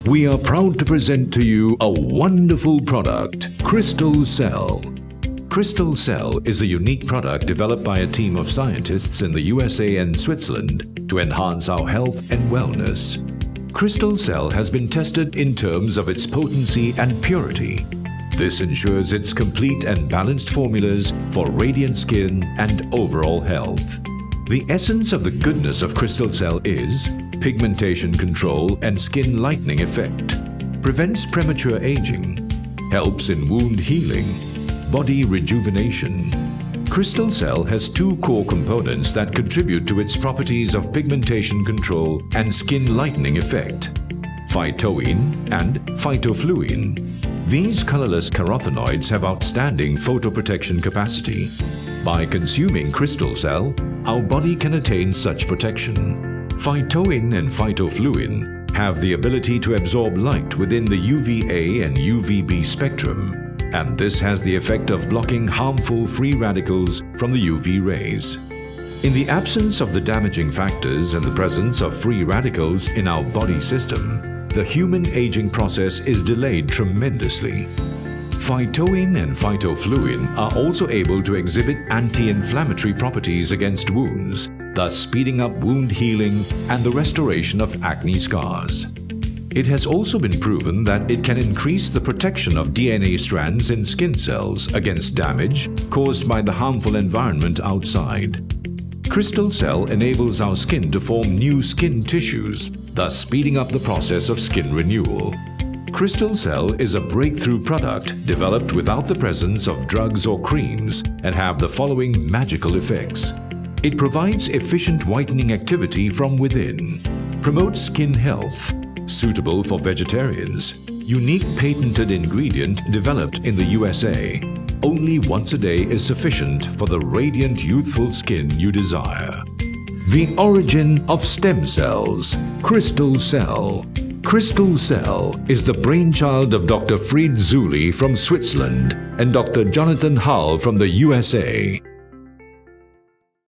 we are proud to present to you a wonderful product, StemCell. StemCell is a unique product developed by a team of scientists in the USA and Switzerland to enhance our health and wellness. StemCell has been tested in terms of its potency and purity. This ensures its complete and balanced formulas for radiant skin and overall health. The essence of the goodness of StemCell is pigmentation control and skin lightening effect, prevents premature aging, helps in wound healing, body rejuvenation. StemCell has two core components that contribute to its properties of pigmentation control and skin lightening effect, Phytoene and Phytofluene. These colorless carothenoids have outstanding photoprotection capacity. By consuming StemCell, our body can attain such protection. Phytoene and Phytofluene have the ability to absorb light within the UVA and UVB spectrum, and this has the effect of blocking harmful free radicals from the UV rays. In the absence of the damaging factors and the presence of free radicals in our body system, the human aging process is delayed tremendously. Phytoene and Phytofluene are also able to exhibit anti-inflammatory properties against wounds, thus speeding up wound healing and the restoration of acne scars. It has also been proven that it can increase the protection of DNA strands in skin cells against damage caused by the harmful environment outside. StemCell enables our skin to form new skin tissues, thus speeding up the process of skin renewal. StemCell is a breakthrough product developed without the presence of drugs or creams and have the following magical effects. It provides efficient whitening activity from within, promotes skin health, suitable for vegetarians, unique patented ingredient developed in the USA. Only once a day is sufficient for the radiant youthful skin you desire. The origin of stem cells, StemCell. StemCell is the brainchild of Dr. Zuelli from Switzerland and Dr. F.Hull from the USA.